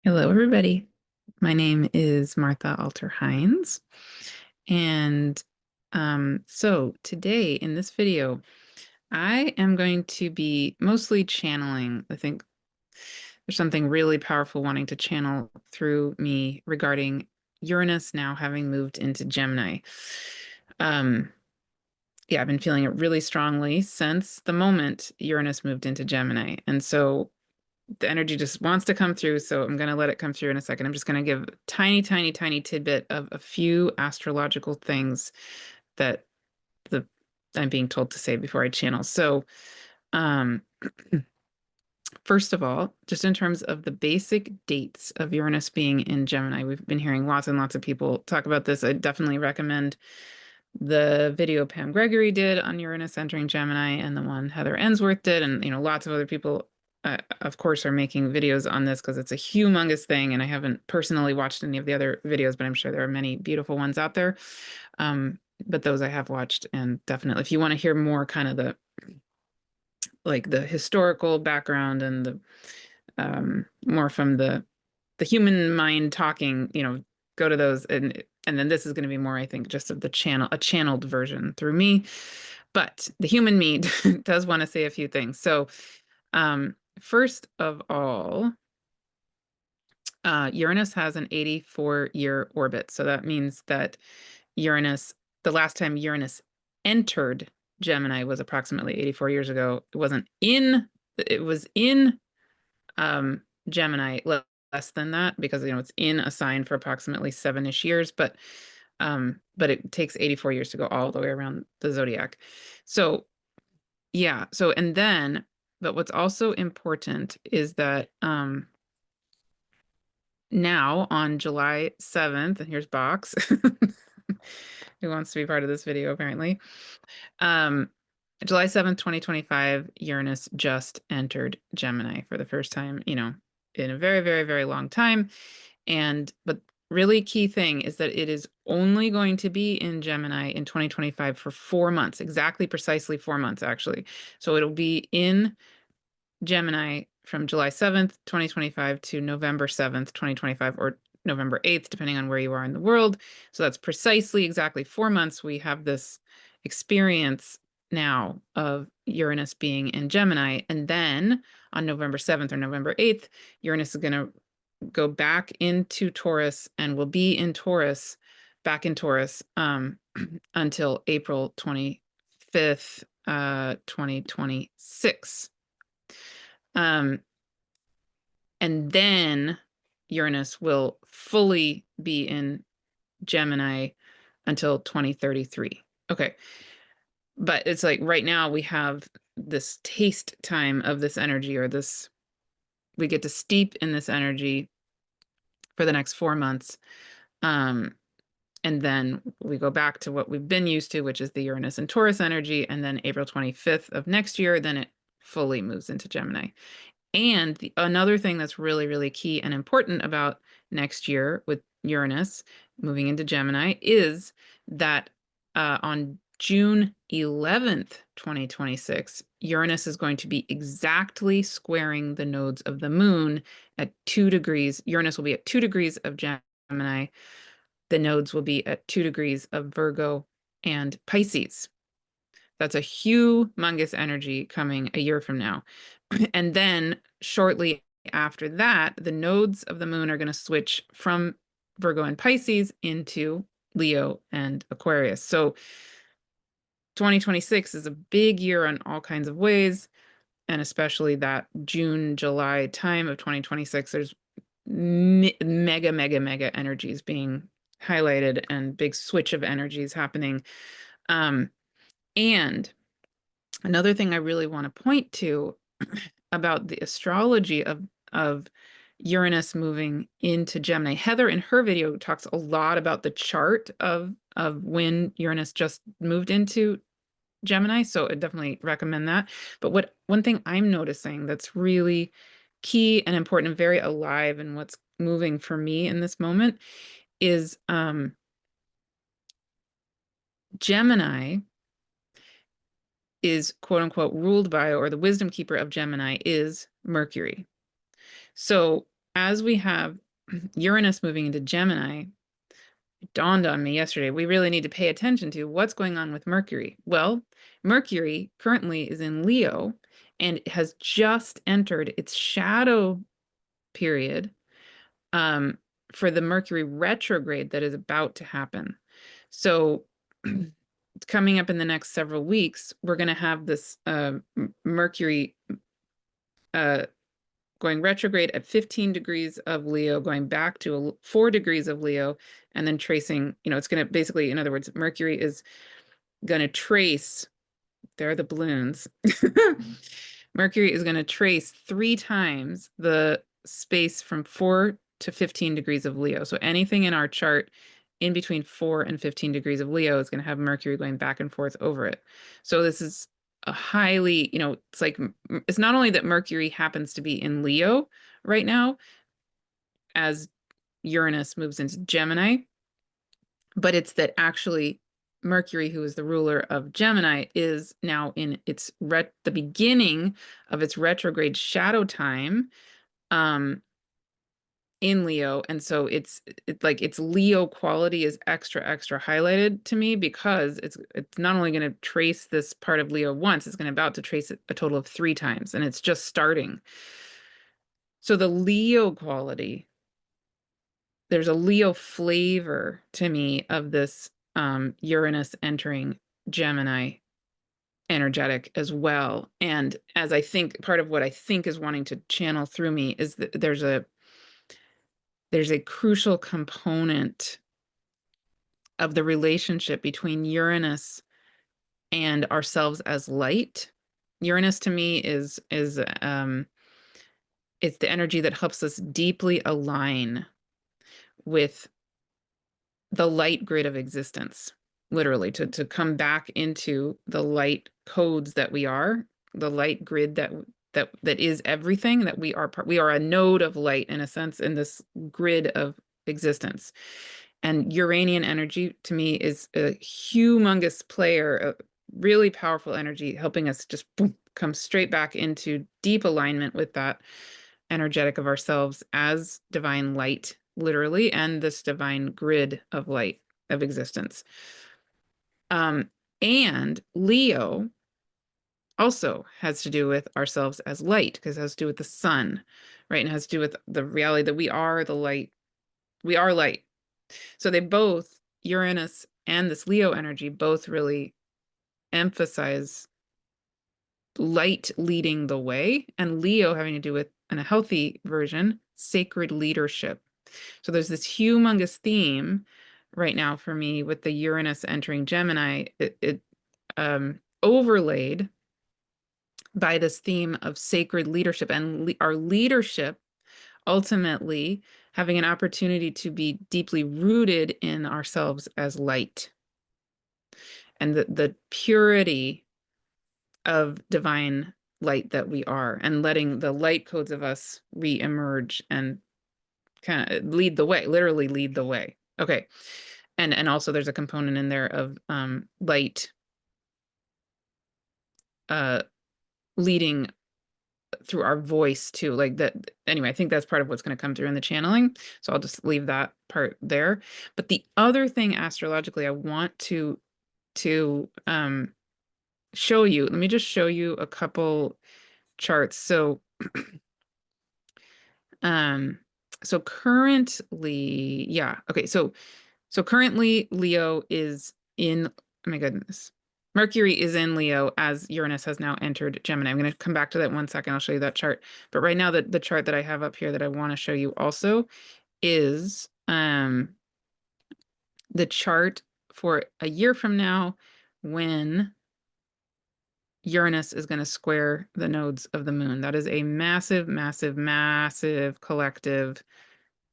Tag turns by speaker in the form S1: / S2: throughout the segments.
S1: Hello, everybody. My name is Martha Alter Hines. And so today in this video, I am going to be mostly channeling. I think there's something really powerful wanting to channel through me regarding Uranus now having moved into Gemini. Yeah, I've been feeling it really strongly since the moment Uranus moved into Gemini. And so the energy just wants to come through, so I'm going to let it come through in a second. I'm just going to give a tiny, tiny, tiny tidbit of a few astrological things that the I'm being told to say before I channel. So, um, first of all, just in terms of the basic dates of Uranus being in Gemini, we've been hearing lots and lots of people talk about this. I definitely recommend the video Pam Gregory did on Uranus entering Gemini and the one Heather Ensworth did, and lots of other people of course are making videos on this because it's a humongous thing, and I haven't personally watched any of the other videos, but I'm sure there are many beautiful ones out there. But those I have watched, and definitely if you want to hear more kind of the historical background and the more from the human mind talking, go to those, and then this is going to be more, I think, just of a channeled version through me. But the human me does want to say a few things. So, first of all, Uranus has an 84-year orbit. So that means that Uranus, the last time Uranus entered Gemini was approximately 84 years ago. It was in Gemini less than that because it's in a sign for approximately 7-ish years, but it takes 84 years to go all the way around the zodiac. So yeah, but what's also important is that now on July 7th, and here's Box, who wants to be part of this video apparently. July 7th, 2025, Uranus just entered Gemini for the first time, in a very, very, very long time. But really key thing is that it is only going to be in Gemini in 2025 for 4 months, precisely 4 months, actually. So it'll be in Gemini from July 7th, 2025 to November 7th, 2025, or November 8th, depending on where you are in the world. So that's precisely exactly 4 months we have this experience now of Uranus being in Gemini. And then on November 7th or November 8th, Uranus is going to go back into Taurus and will be in Taurus, back in Taurus, until April 25th, 2026. And then Uranus will fully be in Gemini until 2033. Okay. But it's like right now we have this taste time of this energy, or we get to steep in this energy for the next 4 months. And then we go back to what we've been used to, which is the Uranus and Taurus energy. And then April 25th of next year, then it fully moves into Gemini. And another thing that's really, really key and important about next year with Uranus moving into Gemini is that on June 11th, 2026, Uranus is going to be exactly squaring the nodes of the moon at 2 degrees. Uranus will be at 2 degrees of Gemini. The nodes will be at 2 degrees of Virgo and Pisces. That's a humongous energy coming a year from now. And then shortly after that, the nodes of the moon are going to switch from Virgo and Pisces into Leo and Aquarius. So 2026 is a big year on all kinds of ways, and especially that June, July time of 2026, there's mega, mega, mega energies being highlighted and big switch of energies happening. And another thing I really want to point to about the astrology of Uranus moving into Gemini. Heather in her video talks a lot about the chart of when Uranus just moved into Gemini, so I definitely recommend that. But one thing I'm noticing that's really key and important and very alive and what's moving for me in this moment is Gemini is quote unquote ruled by, or the wisdom keeper of Gemini is Mercury. So as we have Uranus moving into Gemini, it dawned on me yesterday, we really need to pay attention to what's going on with Mercury. Well, Mercury currently is in Leo and has just entered its shadow period for the Mercury retrograde that is about to happen. So coming up in the next several weeks, we're going to have this Mercury going retrograde at 15 degrees of Leo, going back to 4 degrees of Leo, and then tracing, it's going to basically, in other words, Mercury is going to trace, there are the balloons. Mercury is going to trace 3 times the space from 4 to 15 degrees of Leo. So anything in our chart in between 4 and 15 degrees of Leo is going to have Mercury going back and forth over it. So this is a highly, it's like, it's not only that Mercury happens to be in Leo right now as Uranus moves into Gemini, but it's that actually Mercury, who is the ruler of Gemini, is now in its the beginning of its retrograde shadow time in Leo. And so it's like its Leo quality is extra highlighted to me, because it's not only going to trace this part of Leo once, it's going to about to trace it a total of 3 times, and it's just starting. So the Leo quality, there's a Leo flavor to me of this Uranus entering Gemini energetic as well. And as I think, part of what I think is wanting to channel through me is that there's a crucial component of the relationship between Uranus and ourselves as light. Uranus to me is it's the energy that helps us deeply align with the light grid of existence, literally, to come back into the light codes that we are, the light grid that is everything, that we are a node of light, in a sense, in this grid of existence. And Uranian energy to me is a humongous player, a really powerful energy, helping us just boom, come straight back into deep alignment with that energetic of ourselves as divine light, literally, and this divine grid of light of existence. And Leo also has to do with ourselves as light, because it has to do with the sun, right? And it has to do with the reality that we are the light. We are light. So they both, Uranus and this Leo energy, both really emphasize light leading the way, and Leo having to do with, in a healthy version, sacred leadership. So there's this humongous theme right now for me with the Uranus entering Gemini, it overlaid by this theme of sacred leadership, and our leadership ultimately having an opportunity to be deeply rooted in ourselves as light, and the purity of divine light that we are, and letting the light codes of us re-emerge and kind of lead the way, literally lead the way. Okay. And also there's a component in there of light leading through our voice too, like that. Anyway, I think that's part of what's going to come through in the channeling, so I'll just leave that part there. But the other thing astrologically I want to show you, let me just show you a couple charts. So so currently, yeah, okay, so currently Leo is in, oh my goodness, Mercury is in Leo as Uranus has now entered Gemini. I'm going to come back to that one second. I'll show you that chart. But right now, the chart that I have up here that I want to show you also is the chart for a year from now, when Uranus is going to square the nodes of the moon. That is a massive, massive, massive collective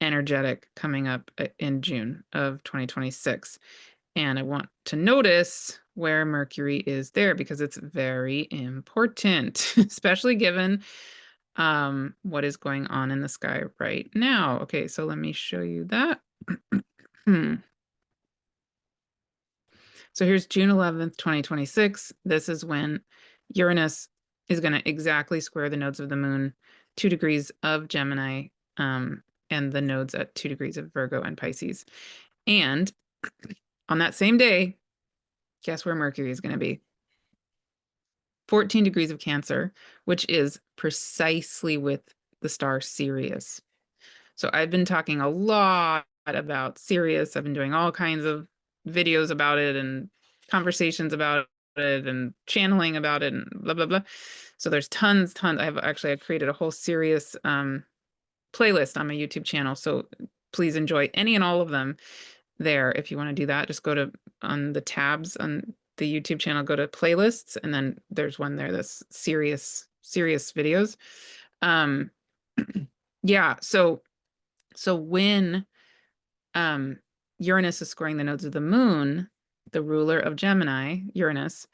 S1: energetic coming up in June of 2026. And I want to notice where Mercury is there, because it's very important, especially given what is going on in the sky right now. Okay, so let me show you that. So here's June 11th, 2026. This is when Uranus is going to exactly square the nodes of the moon, 2 degrees of Gemini, and the nodes at 2 degrees of Virgo and Pisces. And on that same day, guess where Mercury is going to be? 14 degrees of Cancer, which is precisely with the star Sirius. So I've been talking a lot about Sirius. I've been doing all kinds of videos about it and conversations about it and channeling about it and blah, blah, blah. So there's tons. I've created a whole Sirius playlist on my YouTube channel. So please enjoy any and all of them there. If you want to do that, just go to on the tabs on the YouTube channel, go to playlists, and then there's one there that's Sirius videos. Yeah, so when Uranus is squaring the nodes of the moon, the ruler of Gemini, Uranus,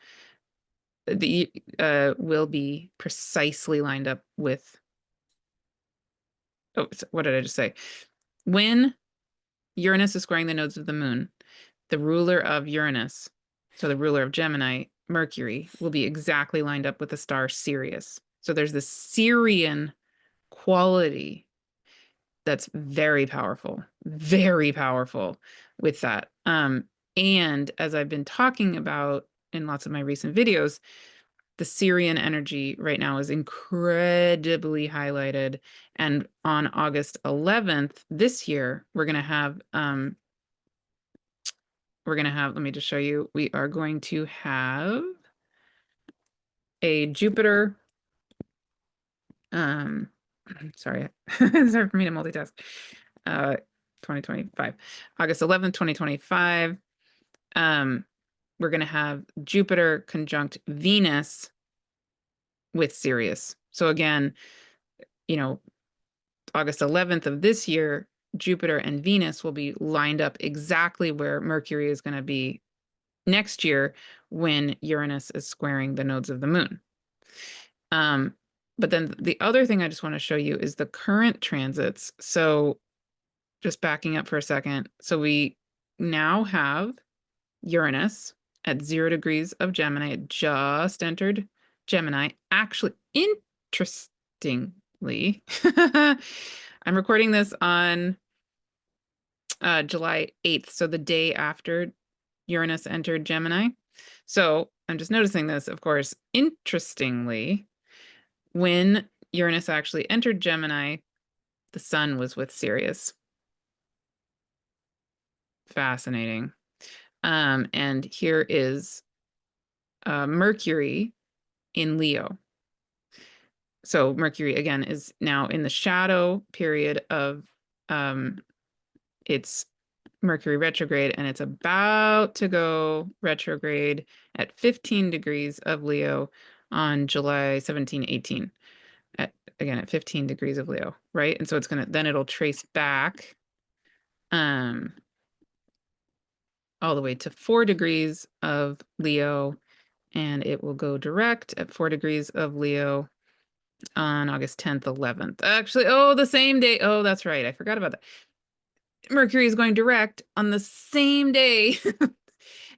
S1: will be precisely lined up with, what did I just say? When Uranus is squaring the nodes of the moon, the ruler of Uranus, so the ruler of Gemini, Mercury, will be exactly lined up with the star Sirius. So there's this Sirian quality that's very powerful with that. And as I've been talking about in lots of my recent videos, the Sirian energy right now is incredibly highlighted. And on August 11th this year, we're going to have, let me just show you, we are going to have a Jupiter, sorry, it's hard for me to multitask, 2025, August 11th, 2025, we're going to have Jupiter conjunct Venus with Sirius. So again, August 11th of this year, Jupiter and Venus will be lined up exactly where Mercury is going to be next year when Uranus is squaring the nodes of the moon. But then the other thing I just want to show you is the current transits. So just backing up for a second. So we now have Uranus at 0 degrees of Gemini. It just entered Gemini. Actually, interestingly, I'm recording this on July 8th, so the day after Uranus entered Gemini. So I'm just noticing this, of course, interestingly, when Uranus actually entered Gemini, the sun was with Sirius. Fascinating. And here is Mercury in Leo. So Mercury, again, is now in the shadow period of its Mercury retrograde, and it's about to go retrograde at 15 degrees of Leo on July 17, 18. Again, at 15 degrees of Leo, right? And so it's going to, then it'll trace back all the way to 4 degrees of Leo, and it will go direct at 4 degrees of Leo on August 10th, 11th. Actually, the same day. Oh, that's right. I forgot about that. Mercury is going direct on the same day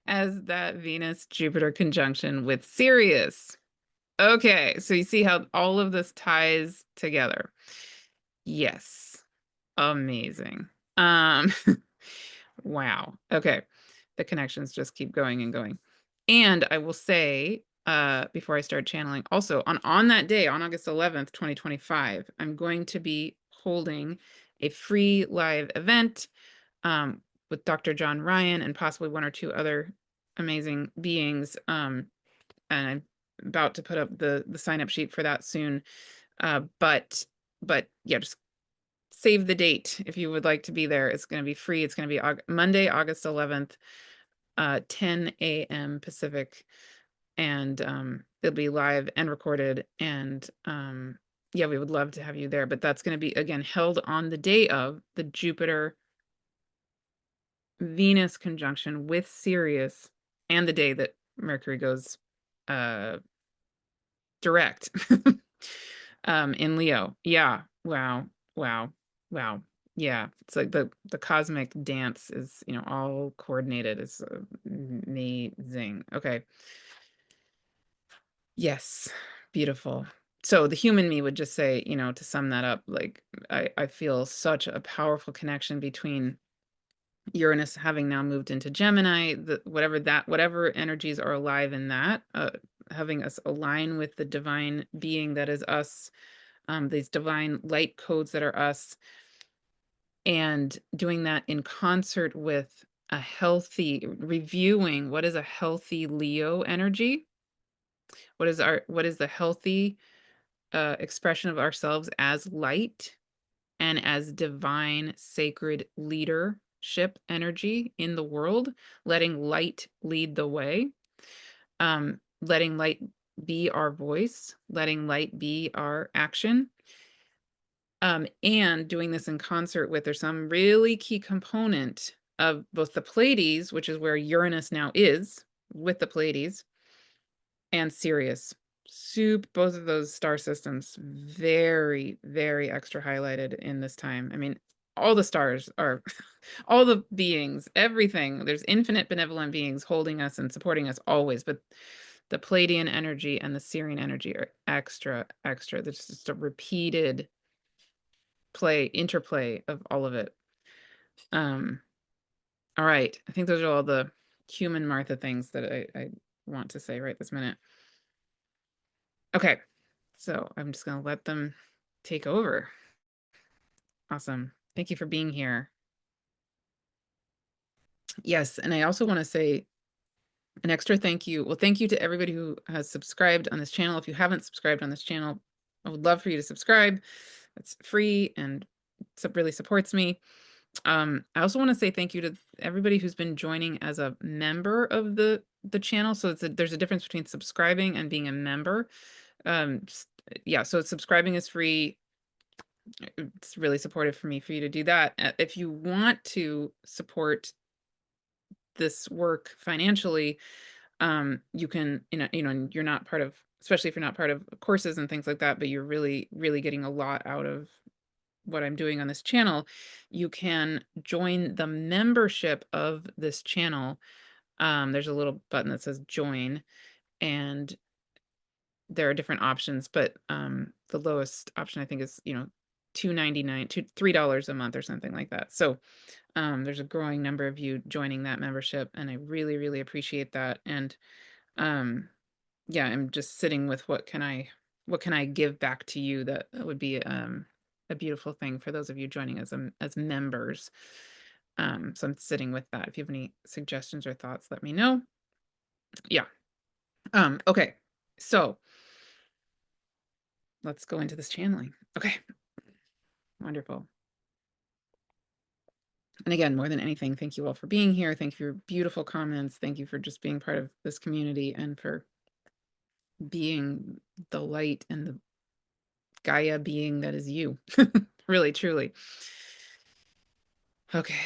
S1: as that Venus-Jupiter conjunction with Sirius. Okay, so you see how all of this ties together. Yes. Amazing. Wow. Okay. The connections just keep going and going. And I will say, before I start channeling, also on that day, on August 11th, 2025, I'm going to be holding a free live event with Dr. John Ryan and possibly 1 or 2 other amazing beings. And I'm about to put up the sign-up sheet for that soon. But yeah, just save the date if you would like to be there. It's going to be free. It's going to be Monday, August 11th, 10 a.m. Pacific. And it'll be live and recorded. And yeah, we would love to have you there. But that's going to be, again, held on the day of the Jupiter Venus conjunction with Sirius, and the day that Mercury goes direct in Leo. Yeah. Wow. Yeah. It's like the cosmic dance is, all coordinated. It's amazing. Okay. Yes. Beautiful. So the human me would just say, you know, to sum that up, like I feel such a powerful connection between Uranus having now moved into Gemini, whatever energies are alive in that, having us align with the divine being that is us, these divine light codes that are us, and doing that in concert with a healthy reviewing what is a healthy Leo energy, what is the healthy expression of ourselves as light and as divine sacred leadership energy in the world, letting light lead the way, letting light be our voice, letting light be our action, and doing this in concert with, there's some really key component of both the Pleiades, which is where Uranus now is with the Pleiades, and Sirius. Both of those star systems very, very extra highlighted in this time. I mean, all the stars are, all the beings, everything. There's infinite benevolent beings holding us and supporting us always, but the Pleiadian energy and the Sirian energy are extra, extra. There's just a repeated interplay of all of it. All right. I think those are all the human Martha things that I want to say right this minute. Okay. So I'm just going to let them take over. Awesome. Thank you for being here. Yes. And I also want to say an extra thank you. Well, thank you to everybody who has subscribed on this channel. If you haven't subscribed on this channel, I would love for you to subscribe. It's free and it really supports me. I also want to say thank you to everybody who's been joining as a member of the channel. So there's a difference between subscribing and being a member. Yeah, so subscribing is free. It's really supportive for me for you to do that. If you want to support this work financially, you can, you're not part of, especially if you're not part of courses and things like that, but you're really, really getting a lot out of what I'm doing on this channel, you can join the membership of this channel. There's a little button that says join, and there are different options, but the lowest option I think is, $2.99 to $3 a month or something like that. So there's a growing number of you joining that membership, and I really, really appreciate that. And yeah, I'm just sitting with what can I give back to you that would be a beautiful thing for those of you joining as members. So I'm sitting with that. If you have any suggestions or thoughts, let me know. Yeah. Okay. So let's go into this channeling. Okay. Wonderful. And again, more than anything, thank you all for being here. Thank you for your beautiful comments. Thank you for just being part of this community and for being the light and the Gaia being that is you. Really, truly. Okay.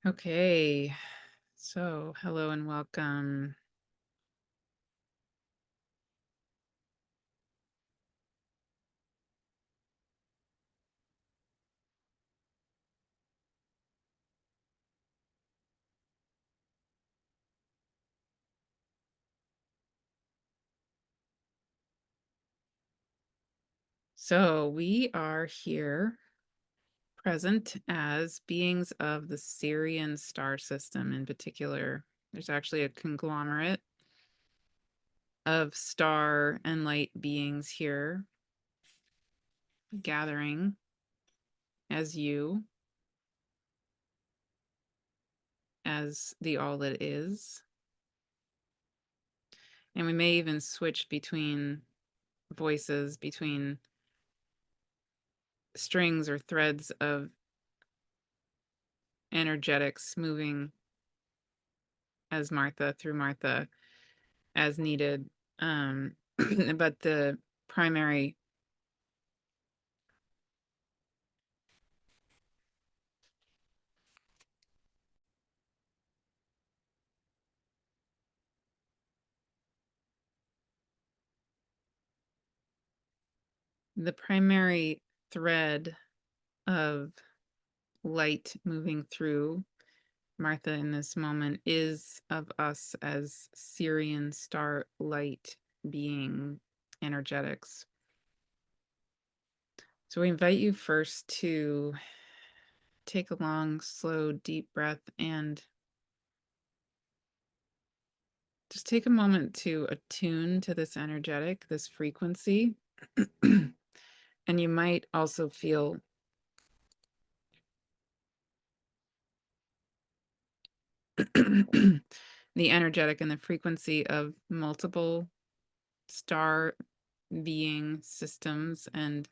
S1: Okay. So, hello and welcome. So, we are here present as beings of the Sirian star system in particular. There's actually a conglomerate of star and light beings here gathering as you, as the all that is. And we may even switch between voices, between strings or threads of energetics moving as Martha through Martha as needed. But the primary thread of light moving through Martha in this moment is of us as Sirian star light being energetics. So we invite you first to take a long, slow, deep breath and just take a moment to attune to this energetic, this frequency. And you might also feel the energetic and the frequency of multiple star being systems and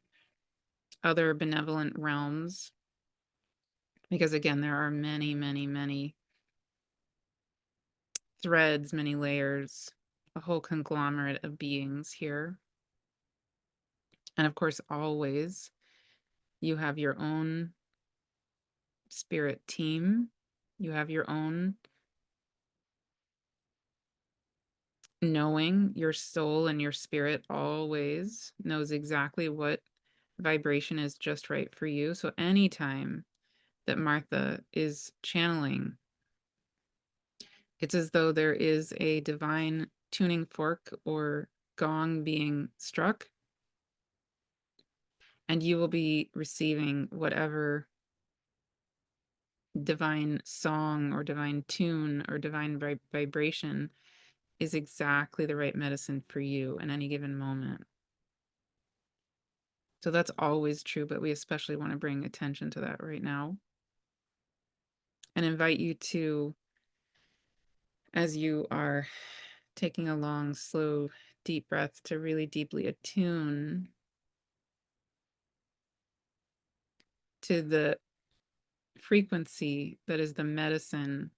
S1: other benevolent realms. Because again, there are many, many, many threads, many layers, a whole conglomerate of beings here. And of course, always you have your own spirit team. You have your own knowing. Your soul and your spirit always knows exactly what vibration is just right for you. So anytime that Martha is channeling, it's as though there is a divine tuning fork or gong being struck, and you will be receiving whatever divine song or divine tune or divine vibration is exactly the right medicine for you in any given moment. So that's always true, but we especially want to bring attention to that right now and invite you to, as you are taking a long, slow, deep breath, to really deeply attune to the frequency that is the medicine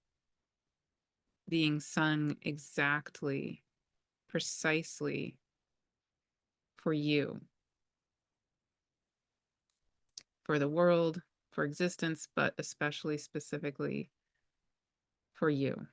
S1: being sung exactly, precisely for you, for the world, for existence, but especially specifically for you.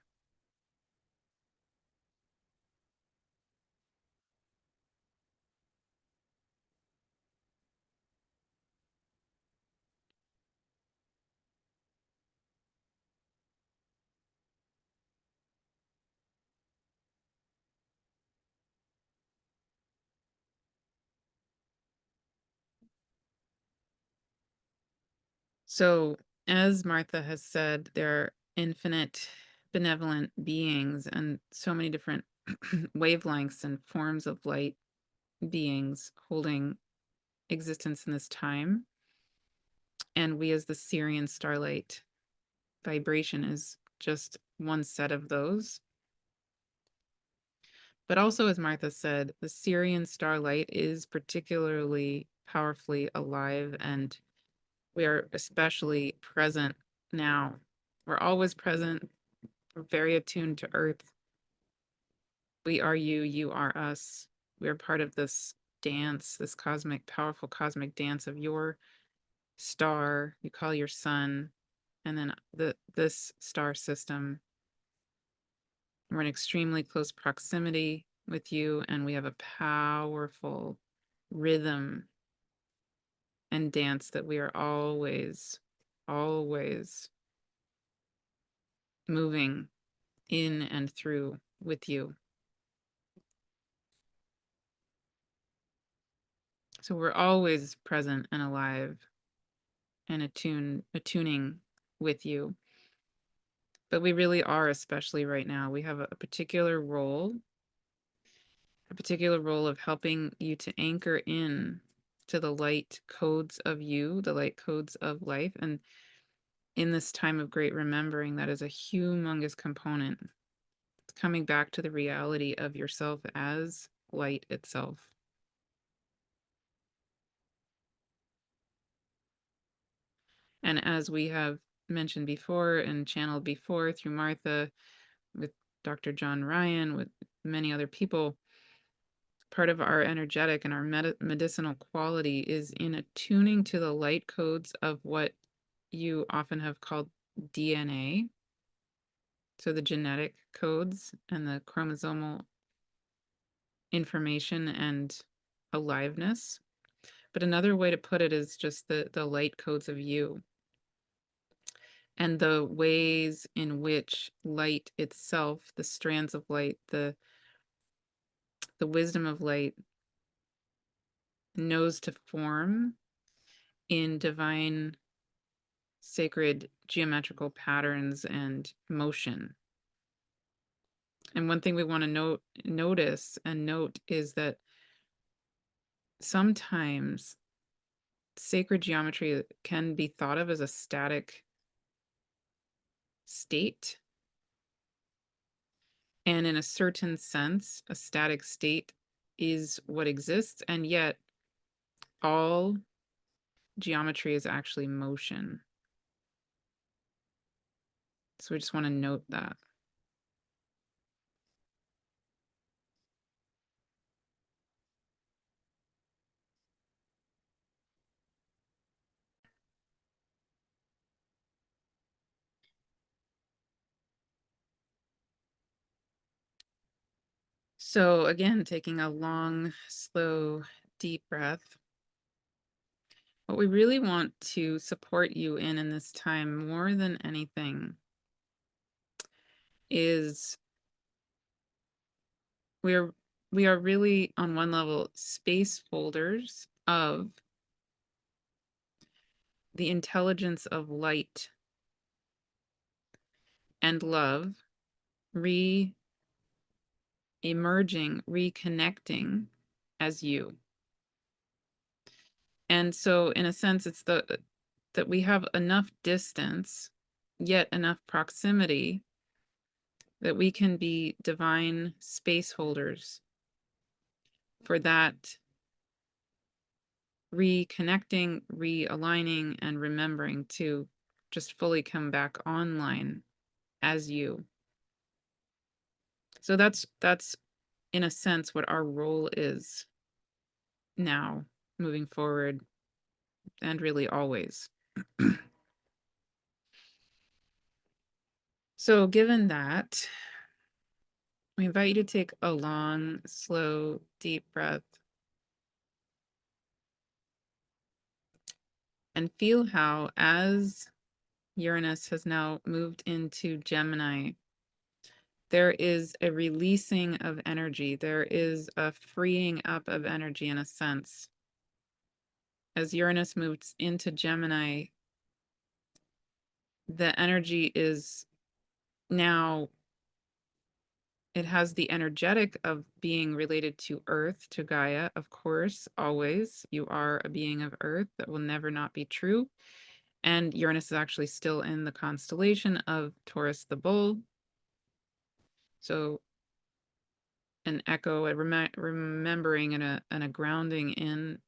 S1: So, as Martha has said, there are infinite benevolent beings and so many different wavelengths and forms of light beings holding existence in this time. And we, as the Sirian starlight vibration, is just one set of those. But also, as Martha said, the Sirian starlight is particularly powerfully alive, and we are especially present now. We're always present. We're very attuned to Earth. We are you, you are us. We are part of this dance, this cosmic, powerful cosmic dance of your star, you call your sun, and then this star system. We're in extremely close proximity with you, and we have a powerful rhythm and dance that we are always, always moving in and through with you. So we're always present and alive and attuning with you. But we really are, especially right now, we have a particular role of helping you to anchor in to the light codes of you, the light codes of life. And in this time of great remembering, that is a humongous component. It's coming back to the reality of yourself as light itself. And as we have mentioned before and channeled before through Martha, with Dr. John Ryan, with many other people, part of our energetic and our medicinal quality is in attuning to the light codes of what you often have called DNA. So the genetic codes and the chromosomal information and aliveness. But another way to put it is just the light codes of you and the ways in which light itself, the strands of light, the wisdom of light knows to form in divine sacred geometrical patterns and motion. And one thing we want to notice and note is that sometimes sacred geometry can be thought of as a static state. And in a certain sense, a static state is what exists, and yet all geometry is actually motion. So we just want to note that. So again, taking a long, slow, deep breath. What we really want to support you in this time more than anything is we are really on one level space holders of the intelligence of light and love re-emerging, reconnecting as you. And so in a sense, it's that we have enough distance, yet enough proximity that we can be divine space holders for that reconnecting, realigning, and remembering to just fully come back online as you. So that's in a sense what our role is now, moving forward, and really always. So given that, we invite you to take a long, slow, deep breath and feel how, as Uranus has now moved into Gemini, there is a releasing of energy. There is a freeing up of energy in a sense. As Uranus moves into Gemini, the energy is now, it has the energetic of being related to Earth, to Gaia, of course, always. You are a being of Earth. That will never not be true. And Uranus is actually still in the constellation of Taurus the Bull. So an echo, a remembering, and a grounding in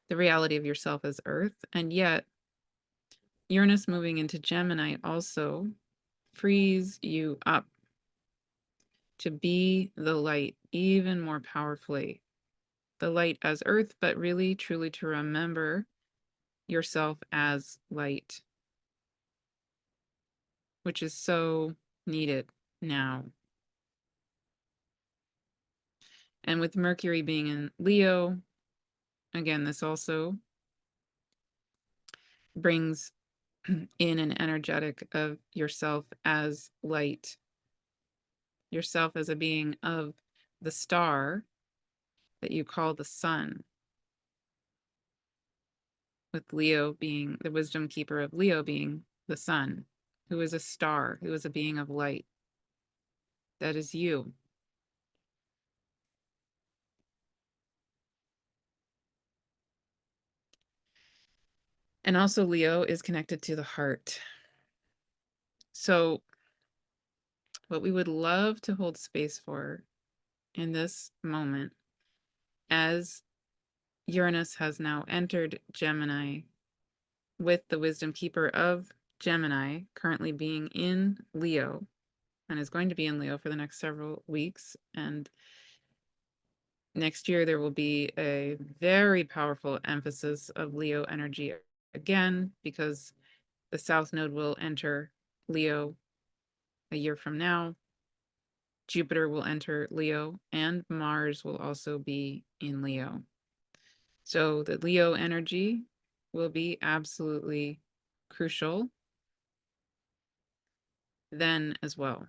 S1: the reality of yourself as Earth. And yet, Uranus moving into Gemini also frees you up to be the light even more powerfully. The light as Earth, but really, truly to remember yourself as light, which is so needed now. And with Mercury being in Leo, again, this also brings in an energetic of yourself as light, yourself as a being of the star that you call the sun, with Leo being the wisdom keeper of Leo being the sun, who is a star, who is a being of light. That is you. And also Leo is connected to the heart. So what we would love to hold space for in this moment, as Uranus has now entered Gemini, with the wisdom keeper of Gemini currently being in Leo, and is going to be in Leo for the next several weeks. And next year, there will be a very powerful emphasis of Leo energy again, because the South Node will enter Leo a year from now. Jupiter will enter Leo, and Mars will also be in Leo. So the Leo energy will be absolutely crucial then as well.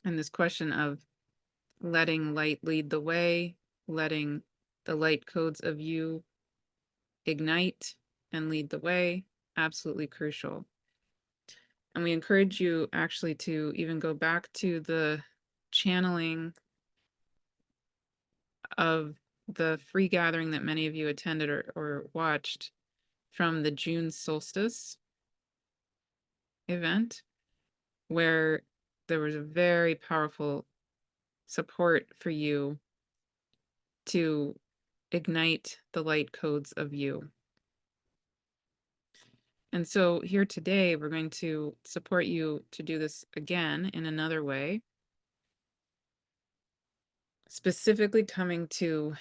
S1: And this question of letting light lead the way, letting the light codes of you ignite and lead the way, absolutely crucial. And we encourage you actually to even go back to the channeling of the free gathering that many of you attended or watched from the June solstice event, where there was a very powerful support for you to ignite the light codes of you. And so here today, we're going to support you to do this again in another way, specifically coming to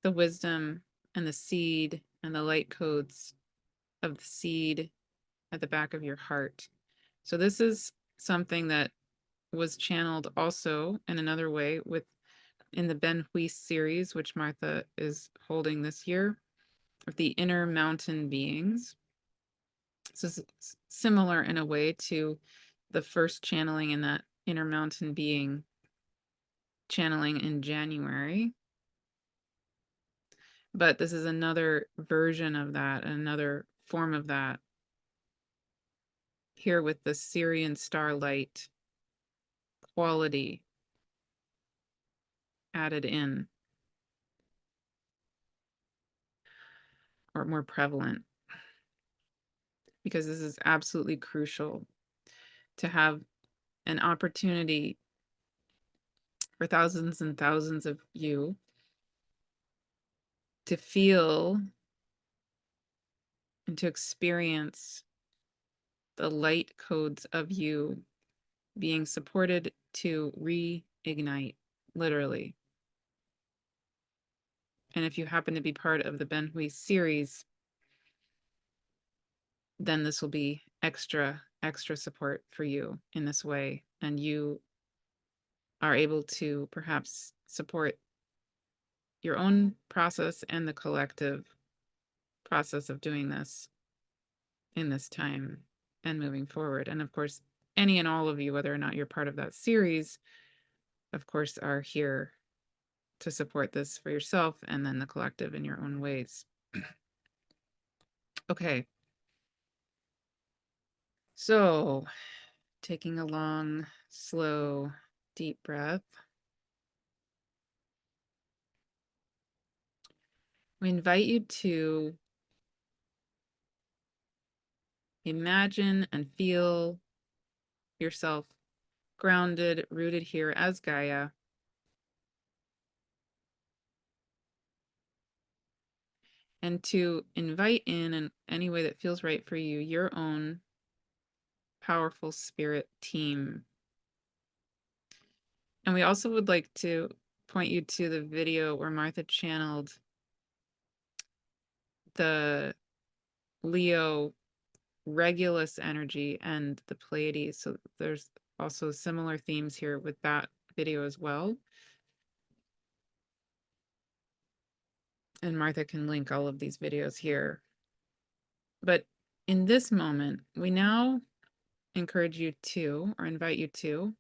S1: the wisdom and the seed and the light codes of the seed at the back of your heart. So this is something that was channeled also in another way in the Ben Huis series, which Martha is holding this year, of the inner mountain beings. So it's similar in a way to the first channeling in that inner mountain being channeling in January. But this is another version of that, another form of that, here with the Sirian starlight quality added in, or more prevalent, because this is absolutely crucial to have an opportunity for thousands and thousands of you to feel and to experience the light codes of you being supported to reignite, literally. And if you happen to be part of the Ben Hui series, then this will be extra support for you in this way. And you are able to perhaps support your own process and the collective process of doing this in this time and moving forward. And of course, any and all of you, whether or not you're part of that series, of course, are here to support this for yourself and then the collective in your own ways. Okay. So, taking a long, slow, deep breath. We invite you to imagine and feel yourself grounded, rooted here as Gaia. And to invite in any way that feels right for you, your own powerful spirit team. And we also would like to point you to the video where Martha channeled the Leo Regulus energy and the Pleiades. So there's also similar themes here with that video as well. And Martha can link all of these videos here. But in this moment, we now encourage you to, or invite you to,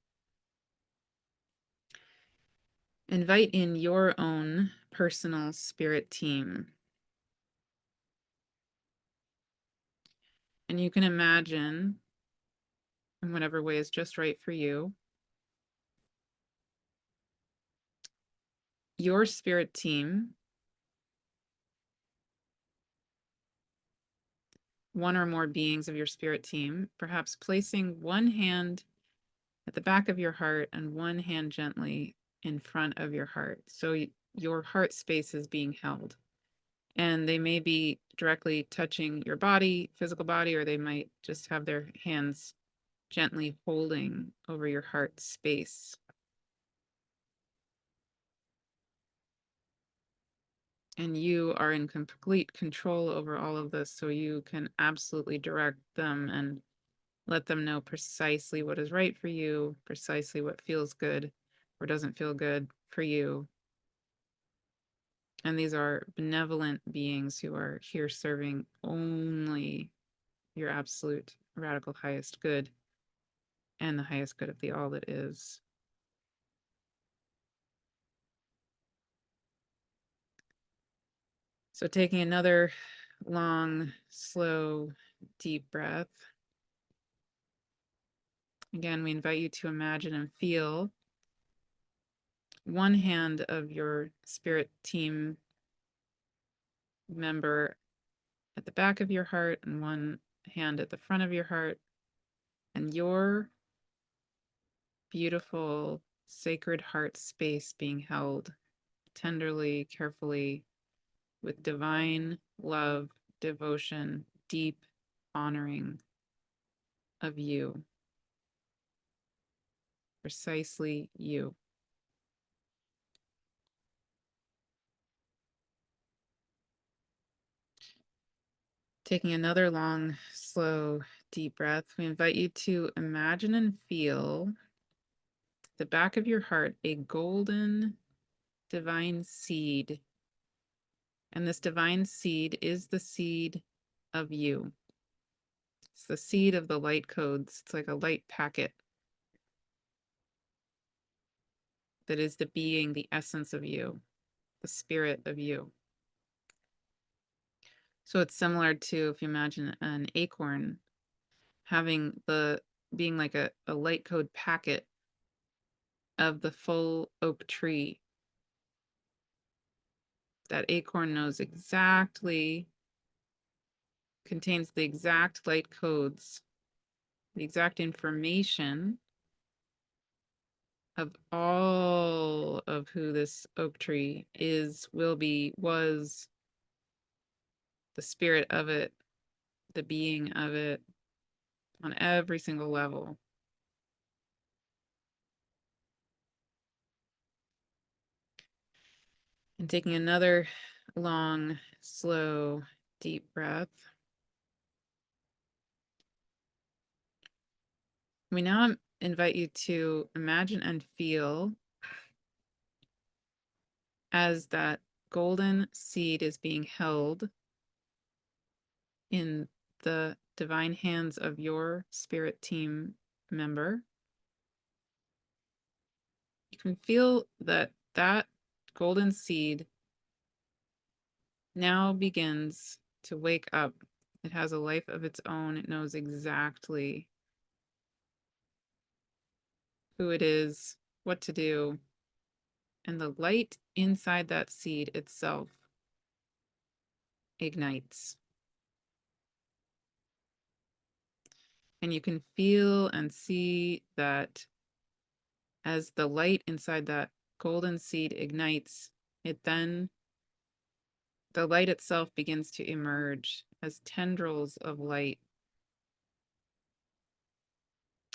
S1: invite in your own personal spirit team. And you can imagine, in whatever way is just right for you, your spirit team, one or more beings of your spirit team, perhaps placing one hand at the back of your heart and one hand gently in front of your heart. So your heart space is being held. And they may be directly touching your body, physical body, or they might just have their hands gently holding over your heart space. And you are in complete control over all of this, so you can absolutely direct them and let them know precisely what is right for you, precisely what feels good or doesn't feel good for you. And these are benevolent beings who are here serving only your absolute radical highest good and the highest good of the all that is. So taking another long, slow, deep breath. Again, we invite you to imagine and feel one hand of your spirit team member at the back of your heart and one hand at the front of your heart, and your beautiful sacred heart space being held tenderly, carefully, with divine love, devotion, deep honoring of you, precisely you. Taking another long, slow, deep breath, we invite you to imagine and feel the back of your heart a golden divine seed. And this divine seed is the seed of you. It's the seed of the light codes. It's like a light packet that is the being, the essence of you, the spirit of you. So it's similar to, if you imagine an acorn having being like a light code packet of the full oak tree. That acorn knows exactly, contains the exact light codes, the exact information of all of who this oak tree is, will be, was, the spirit of it, the being of it, on every single level. And taking another long, slow, deep breath. We now invite you to imagine and feel as that golden seed is being held in the divine hands of your spirit team member. You can feel that that golden seed now begins to wake up. It has a life of its own. It knows exactly who it is, what to do, and the light inside that seed itself ignites. And you can feel and see that as the light inside that golden seed ignites, the light itself begins to emerge as tendrils of light.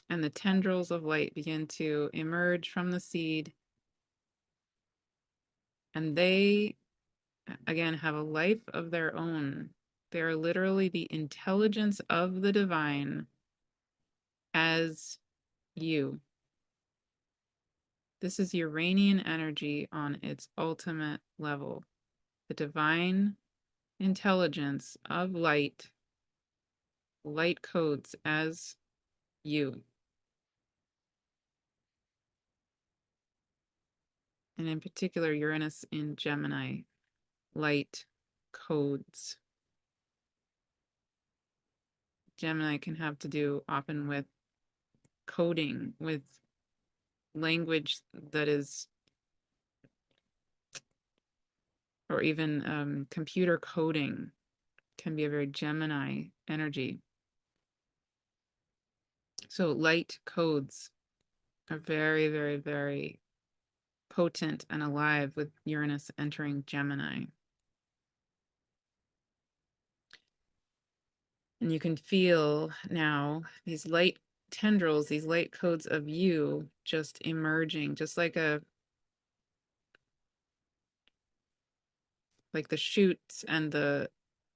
S1: And the tendrils of light begin to emerge from the seed. And they, again, have a life of their own. They are literally the intelligence of the divine as you. This is Uranian energy on its ultimate level. The divine intelligence of light, light codes as you. And in particular, Uranus in Gemini, light codes. Gemini can have to do often with coding, with language that is, or even computer coding can be a very Gemini energy. So light codes are very, very, very potent and alive with Uranus entering Gemini. And you can feel now these light tendrils, these light codes of you just emerging, just like the shoots and the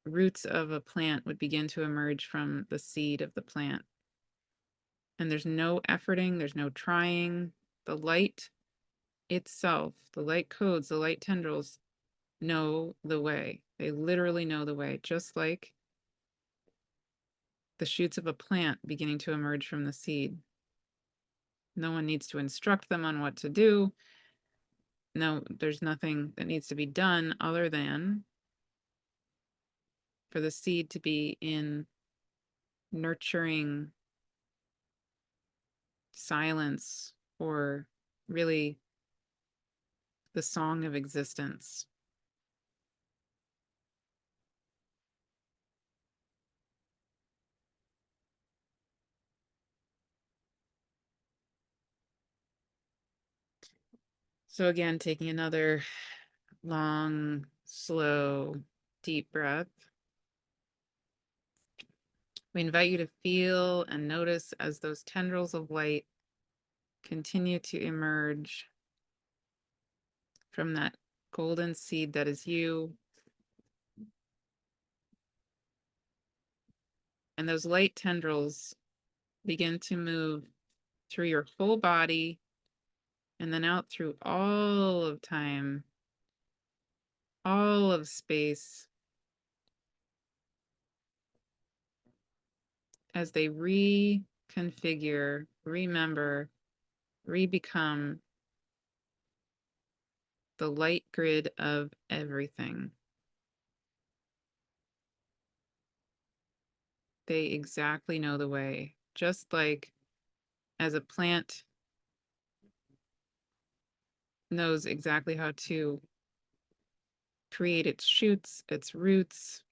S1: roots of a plant would begin to emerge from the seed of the plant. And there's no efforting, there's no trying. The light itself, the light codes, the light tendrils know the way. They literally know the way, just like the shoots of a plant beginning to emerge from the seed. No one needs to instruct them on what to do. No, there's nothing that needs to be done other than for the seed to be in nurturing silence, or really the song of existence. So again, taking another long, slow, deep breath. We invite you to feel and notice as those tendrils of light continue to emerge from that golden seed that is you. And those light tendrils begin to move through your whole body and then out through all of time, all of space, as they reconfigure, remember, re-become the light grid of everything. They exactly know the way, just like as a plant knows exactly how to create its shoots, its roots,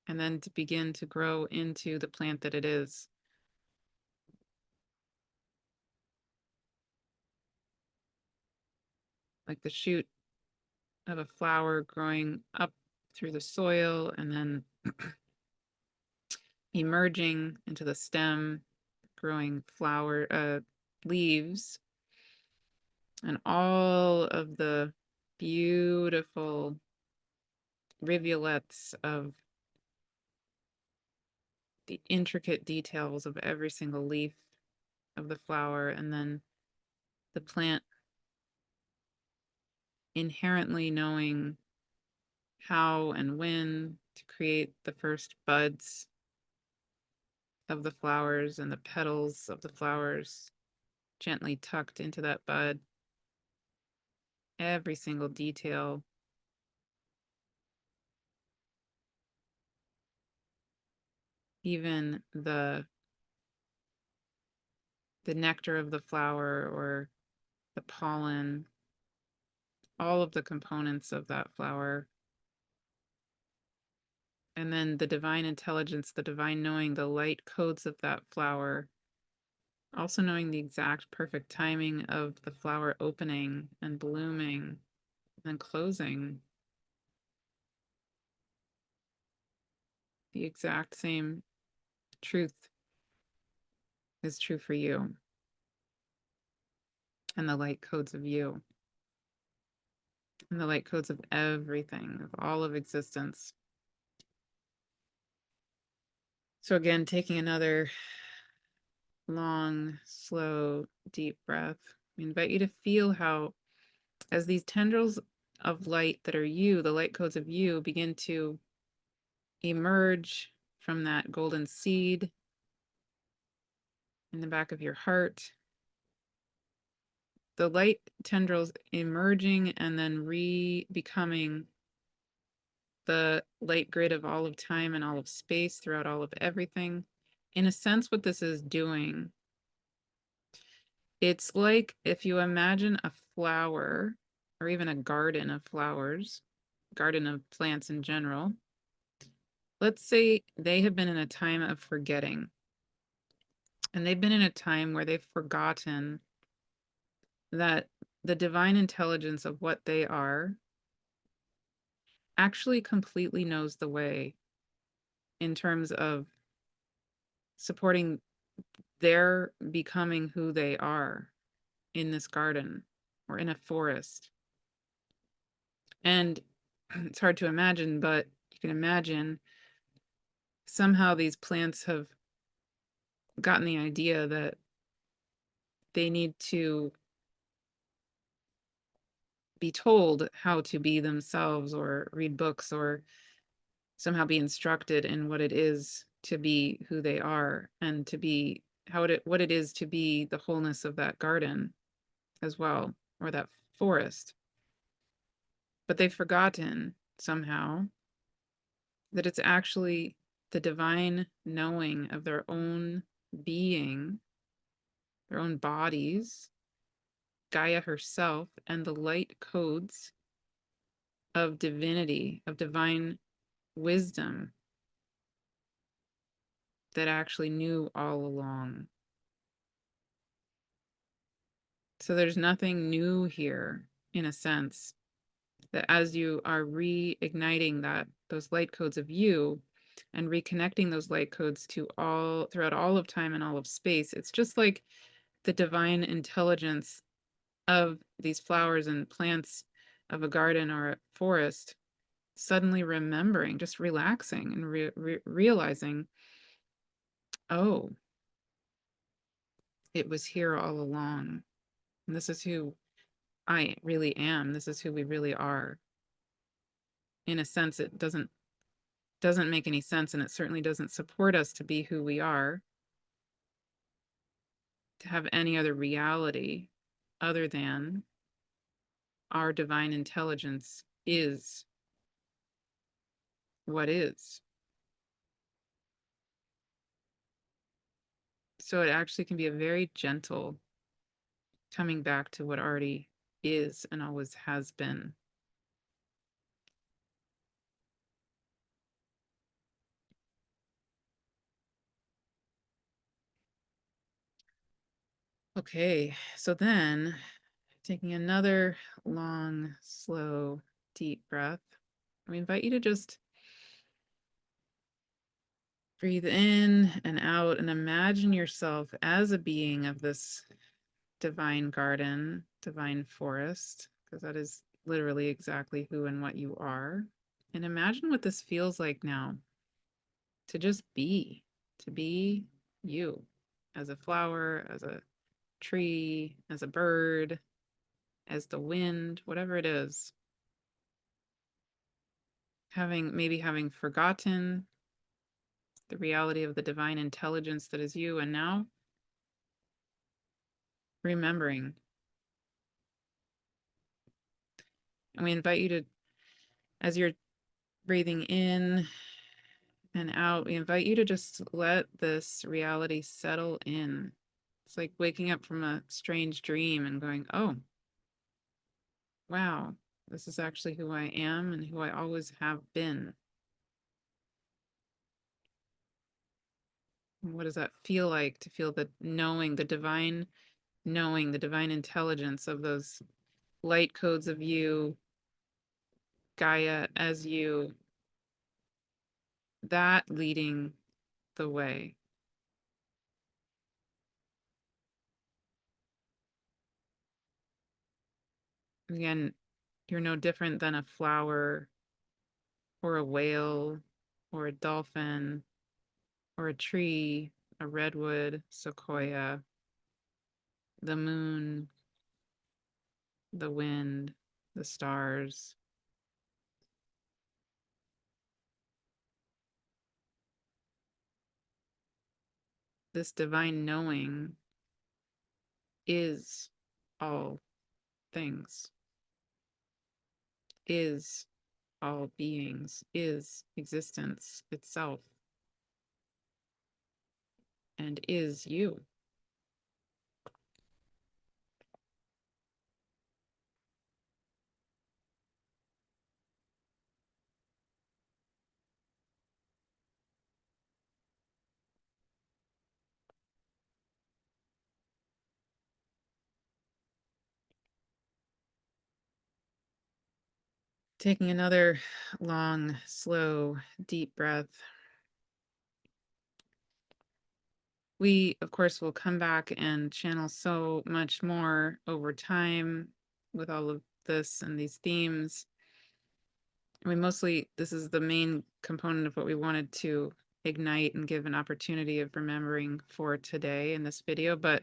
S1: and then to begin to grow into the plant that it is. Like the shoot of a flower growing up through the soil and then emerging into the stem, growing leaves, and all of the beautiful rivulets of the intricate details of every single leaf of the flower, and then the plant inherently knowing how and when to create the first buds of the flowers and the petals of the flowers gently tucked into that bud. Every single detail. Even the nectar of the flower or the pollen, all of the components of that flower. And then the divine intelligence, the divine knowing, the light codes of that flower. Also knowing the exact perfect timing of the flower opening and blooming and closing. The exact same truth is true for you and the light codes of you and the light codes of everything, of all of existence. So again, taking another long, slow, deep breath, we invite you to feel how, as these tendrils of light that are you, the light codes of you, begin to emerge from that golden seed in the back of your heart, the light tendrils emerging and then becoming the light grid of all of time and all of space throughout all of everything. In a sense, what this is doing, it's like if you imagine a flower or even a garden of flowers, garden of plants in general. Let's say they have been in a time of forgetting, and they've been in a time where they've forgotten that the divine intelligence of what they are actually completely knows the way in terms of supporting their becoming who they are in this garden or in a forest. And it's hard to imagine, but you can imagine somehow these plants have gotten the idea that they need to be told how to be themselves or read books or somehow be instructed in what it is to be who they are and to be what it is to be the wholeness of that garden as well, or that forest. But they've forgotten somehow that it's actually the divine knowing of their own being, their own bodies, Gaia herself, and the light codes of divinity, of divine wisdom that actually knew all along. So there's nothing new here, in a sense, that as you are reigniting those light codes of you and reconnecting those light codes to all throughout all of time and all of space, it's just like the divine intelligence of these flowers and plants of a garden or a forest suddenly remembering, just relaxing and realizing, oh, it was here all along. And this is who I really am. This is who we really are. In a sense, it doesn't make any sense, and it certainly doesn't support us to be who we are, to have any other reality other than our divine intelligence is what is. So it actually can be a very gentle coming back to what already is and always has been. Okay, so then taking another long, slow, deep breath, we invite you to just breathe in and out and imagine yourself as a being of this divine garden, divine forest, because that is literally exactly who and what you are. And imagine what this feels like now to just be, to be you as a flower, as a tree, as a bird, as the wind, whatever it is. Having forgotten the reality of the divine intelligence that is you, and now remembering. And we invite you to, as you're breathing in and out, we invite you to just let this reality settle in. It's like waking up from a strange dream and going, oh, wow, this is actually who I am and who I always have been. And what does that feel like to feel the knowing, the divine intelligence of those light codes of you, Gaia as you, that leading the way. Again, you're no different than a flower or a whale or a dolphin or a tree, a redwood, sequoia, the moon, the wind, the stars. This divine knowing is all things, is all beings, is existence itself, and is you. Taking another long, slow, deep breath. We, of course, will come back and channel so much more over time with all of this and these themes. I mean, mostly this is the main component of what we wanted to ignite and give an opportunity of remembering for today in this video, but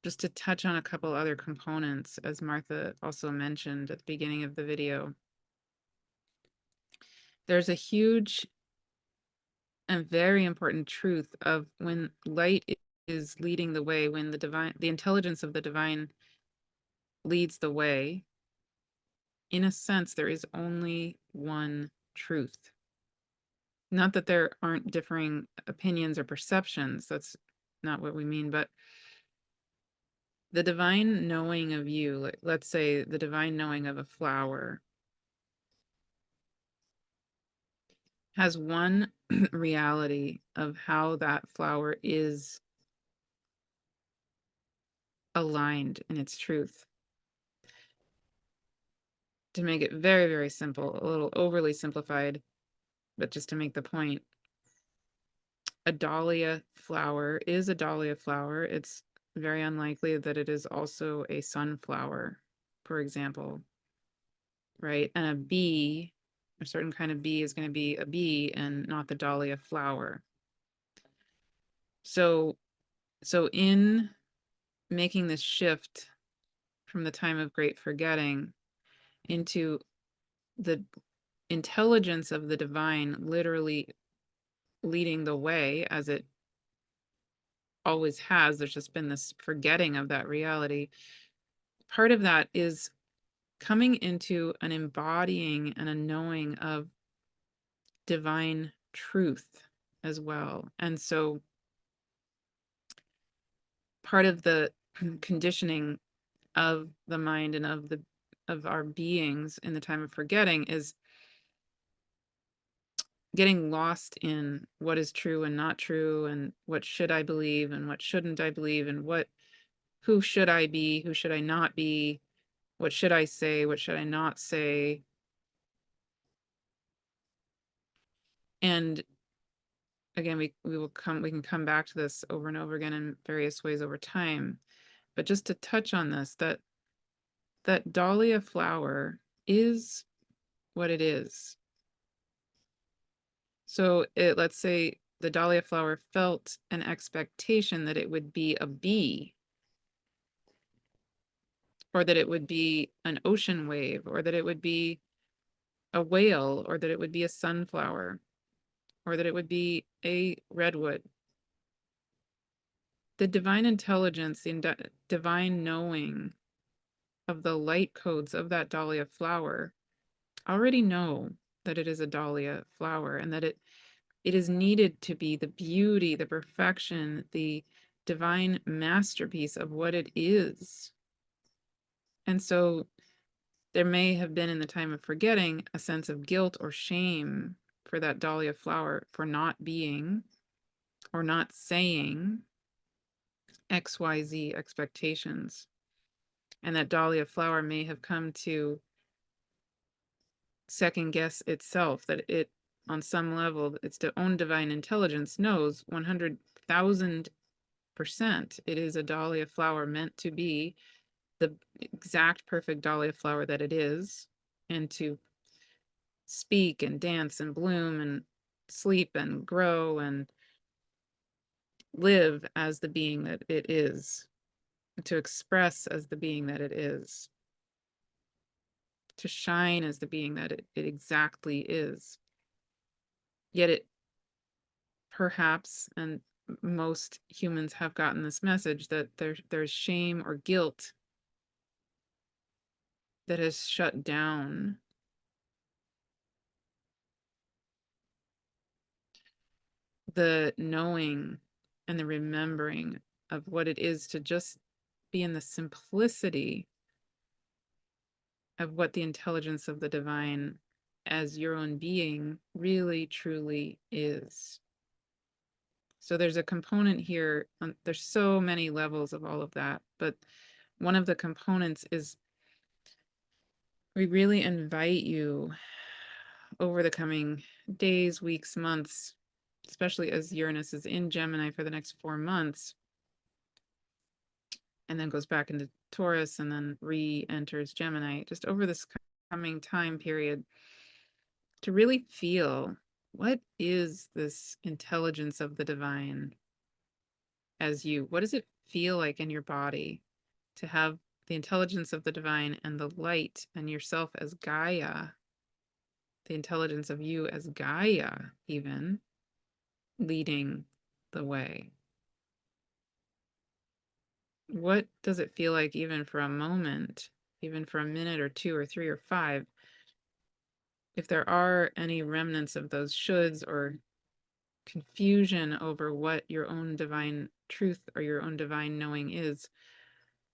S1: just to touch on a couple other components, as Martha also mentioned at the beginning of the video. There's a huge and very important truth of when light is leading the way, when the intelligence of the divine leads the way, in a sense, there is only one truth. Not that there aren't differing opinions or perceptions, that's not what we mean, but the divine knowing of you, let's say the divine knowing of a flower, has one reality of how that flower is aligned in its truth. To make it very, very simple, a little overly simplified, but just to make the point, a dahlia flower is a dahlia flower. It's very unlikely that it is also a sunflower, for example, right? And a bee, a certain kind of bee, is going to be a bee and not the dahlia flower. So in making this shift from the time of great forgetting into the intelligence of the divine literally leading the way, as it always has, there's just been this forgetting of that reality. Part of that is coming into an embodying and a knowing of divine truth as well. And so part of the conditioning of the mind and of our beings in the time of forgetting is getting lost in what is true and not true, and what should I believe and what shouldn't I believe, and who should I be, who should I not be, what should I say, what should I not say. And again, we can come back to this over and over again in various ways over time. But just to touch on this, that dahlia flower is what it is. So let's say the dahlia flower felt an expectation that it would be a bee, or that it would be an ocean wave, or that it would be a whale, or that it would be a sunflower, or that it would be a redwood. The divine intelligence, the divine knowing of the light codes of that dahlia flower already know that it is a dahlia flower, and that it is needed to be the beauty, the perfection, the divine masterpiece of what it is. And so there may have been, in the time of forgetting, a sense of guilt or shame for that dahlia flower for not being or not saying XYZ expectations. And that dahlia flower may have come to second guess itself, that it, on some level, its own divine intelligence knows 100,000% it is a dahlia flower meant to be the exact perfect dahlia flower that it is, and to speak and dance and bloom and sleep and grow and live as the being that it is, to express as the being that it is, to shine as the being that it exactly is. Yet it perhaps, and most humans have gotten this message, that there's shame or guilt that has shut down the knowing and the remembering of what it is to just be in the simplicity of what the intelligence of the divine as your own being really truly is. So there's a component here, there's so many levels of all of that, but one of the components is we really invite you over the coming days, weeks, months, especially as Uranus is in Gemini for the next 4 months, and then goes back into Taurus and then re-enters Gemini, just over this coming time period, to really feel, what is this intelligence of the divine as you? What does it feel like in your body to have the intelligence of the divine and the light and yourself as Gaia, the intelligence of you as Gaia, even leading the way? What does it feel like, even for a moment, even for a minute or 2 or 3 or 5, if there are any remnants of those shoulds or confusion over what your own divine truth or your own divine knowing is?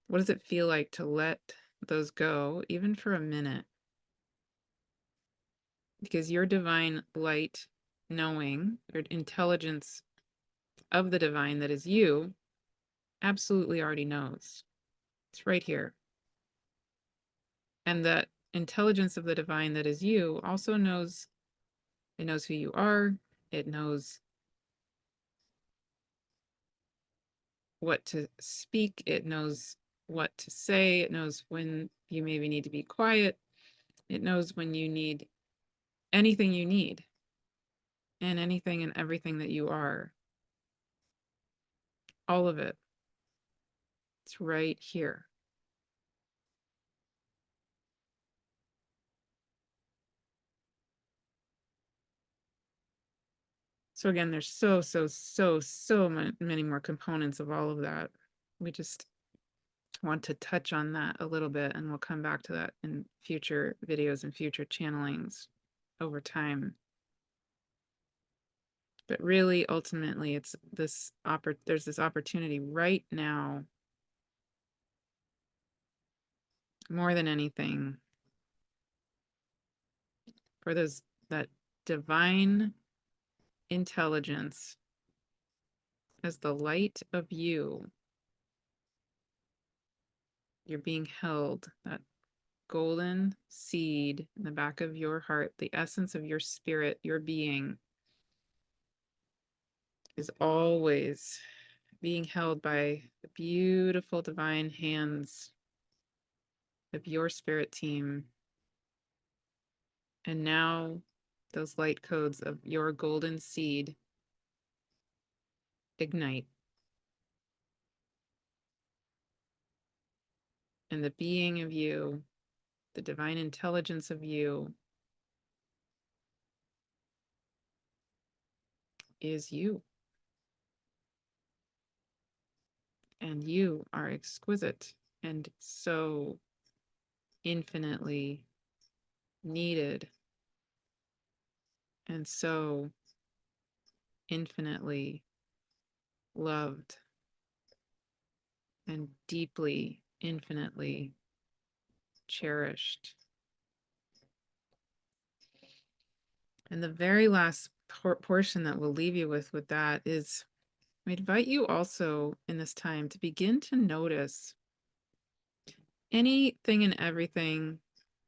S1: What does it feel like to let those go, even for a minute? Because your divine light knowing, or intelligence of the divine that is you, absolutely already knows. It's right here. And that intelligence of the divine that is you also knows, it knows who you are, it knows what to speak, it knows what to say, it knows when you maybe need to be quiet, it knows when you need anything you need, and anything and everything that you are. All of it. It's right here. So again, there's so many more components of all of that. We just want to touch on that a little bit, and we'll come back to that in future videos and future channelings over time. But really, ultimately, it's this there's this opportunity right now, more than anything, for that divine intelligence as the light of you. You're being held, that golden seed in the back of your heart, the essence of your spirit, your being, is always being held by the beautiful divine hands of your spirit team. And now those light codes of your golden seed ignite. And the being of you, the divine intelligence of you, is you. And you are exquisite and so infinitely needed and so infinitely loved and deeply, infinitely cherished. And the very last portion that we'll leave you with that is, I invite you also in this time to begin to notice anything and everything,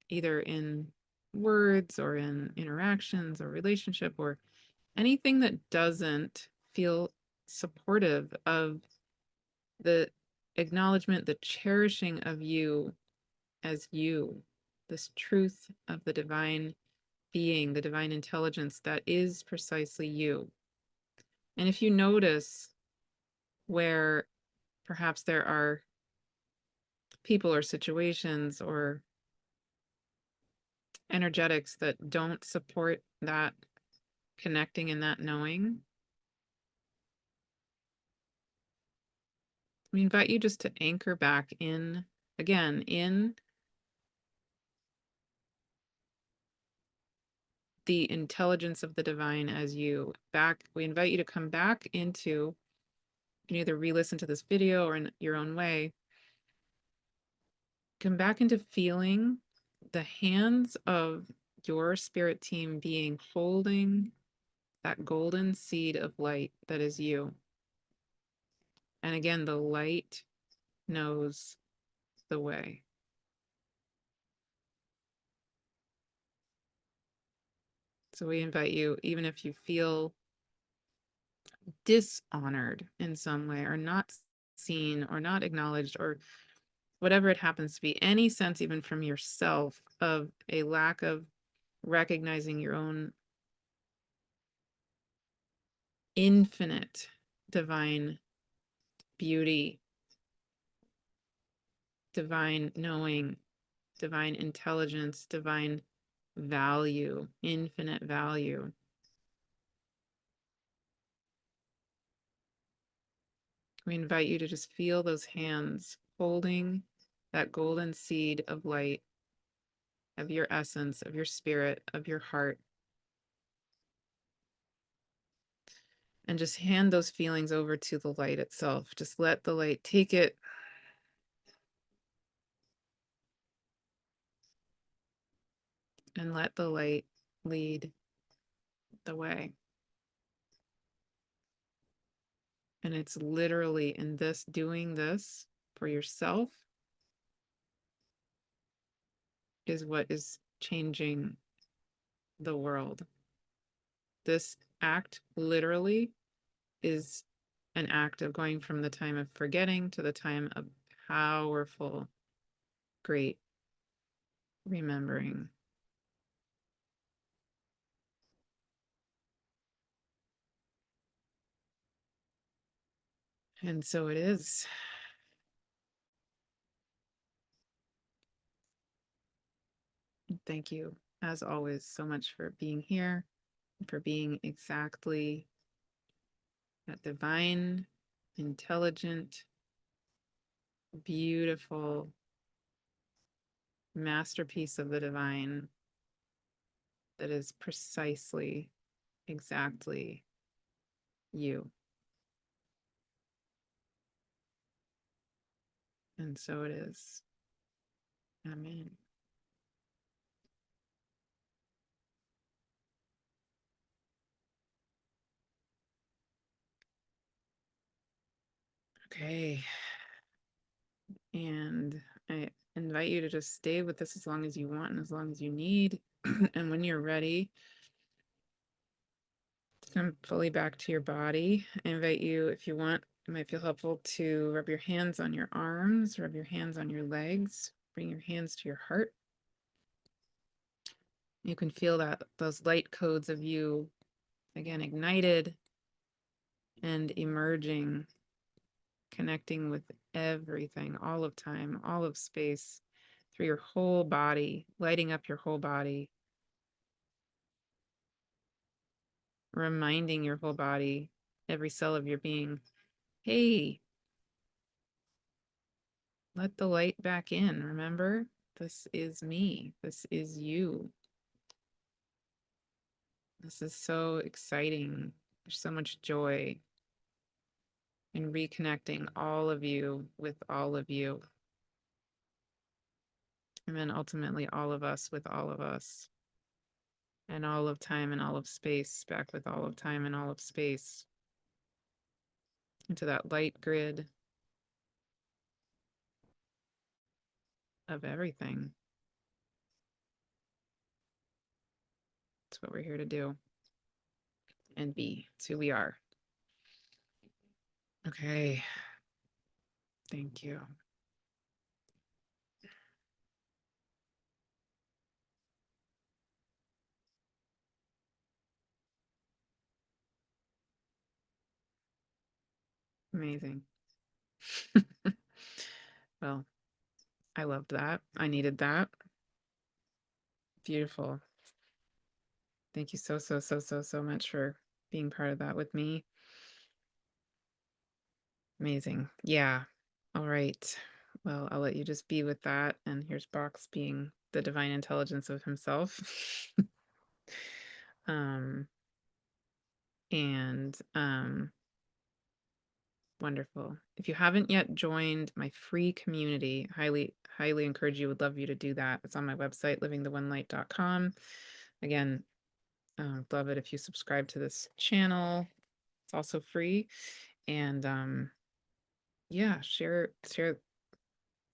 S1: either in words or in interactions or relationship, or anything that doesn't feel supportive of the acknowledgement, the cherishing of you as you, this truth of the divine being, the divine intelligence that is precisely you. And if you notice where perhaps there are people or situations or energetics that don't support that connecting and that knowing, we invite you just to anchor back in, again, in the intelligence of the divine as you. We invite you to come back into, you can either re-listen to this video or in your own way, come back into feeling the hands of your spirit team being holding that golden seed of light that is you. And again, the light knows the way. So we invite you, even if you feel dishonored in some way, or not seen, or not acknowledged, or whatever it happens to be, any sense even from yourself of a lack of recognizing your own infinite divine beauty, divine knowing, divine intelligence, divine value, infinite value. We invite you to just feel those hands holding that golden seed of light, of your essence, of your spirit, of your heart. And just hand those feelings over to the light itself. Just let the light take it. And let the light lead the way. And it's literally in this, doing this for yourself, is what is changing the world. This act literally is an act of going from the time of forgetting to the time of powerful, great remembering. And so it is. Thank you, as always, so much for being here, for being exactly that divine, intelligent, beautiful masterpiece of the divine that is precisely, exactly you. And so it is. Amen. Okay. And I invite you to just stay with this as long as you want and as long as you need. And when you're ready to come fully back to your body, I invite you, if you want, it might feel helpful to rub your hands on your arms, rub your hands on your legs, bring your hands to your heart. You can feel that those light codes of you, again, ignited and emerging, connecting with everything, all of time, all of space, through your whole body, lighting up your whole body, reminding your whole body, every cell of your being, hey, let the light back in. Remember, this is me. This is you. This is so exciting. There's so much joy in reconnecting all of you with all of you. And then ultimately all of us with all of us. And all of time and all of space back with all of time and all of space. Into that light grid of everything. That's what we're here to do. And be. It's who we are. Okay. Thank you. Amazing. Well, I loved that. I needed that. Beautiful. Thank you so much for being part of that with me. Amazing. Yeah. All right. Well, I'll let you just be with that. And here's Box being the divine intelligence of himself. um and wonderful. If you haven't yet joined my free community, highly encourage you, would love you to do that. It's on my website, livingtheonelight.com. Again, love it if you subscribe to this channel. It's also free. And yeah, share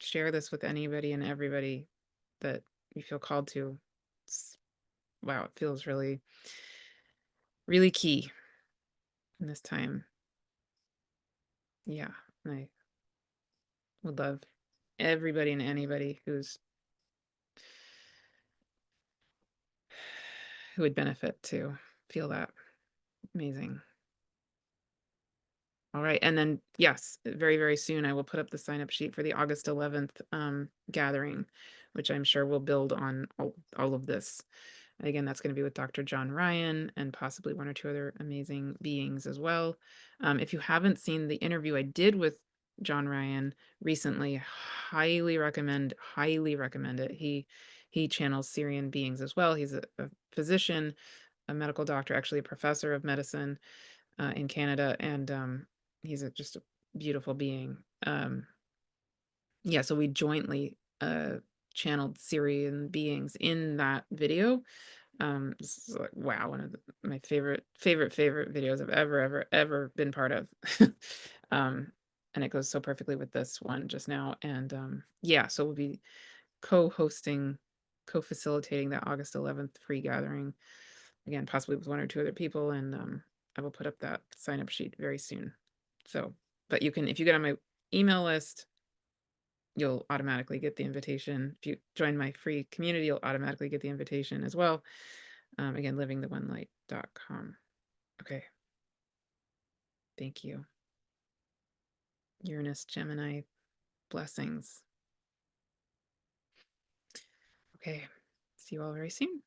S1: this with anybody and everybody that you feel called to. It's wow, it feels really, really key in this time. Yeah, I would love everybody and anybody who would benefit to feel that. Amazing. All right. And then, yes, very, very soon I will put up the sign up sheet for the August 11th gathering, which I'm sure will build on all of this. And again, that's going to be with Dr. John Ryan and possibly one or two other amazing beings as well. If you haven't seen the interview I did with John Ryan recently, highly recommend it. He channels Sirian beings as well. He's a physician, a medical doctor, actually a professor of medicine in Canada, and he's just a beautiful being. Yeah, so we jointly channeled Sirian beings in that video. This is like, wow, one of my favorite videos I've ever been part of. And it goes so perfectly with this one just now. And yeah, so we'll be co-hosting, co-facilitating that August 11th free gathering again, possibly with one or two other people, and I will put up that sign up sheet very soon. So, but you can, if you get on my email list, you'll automatically get the invitation. If you join my free community, you'll automatically get the invitation as well. Again, livingtheonelight.com. Okay. Thank you. Uranus, Gemini, blessings. Okay. See you all very soon.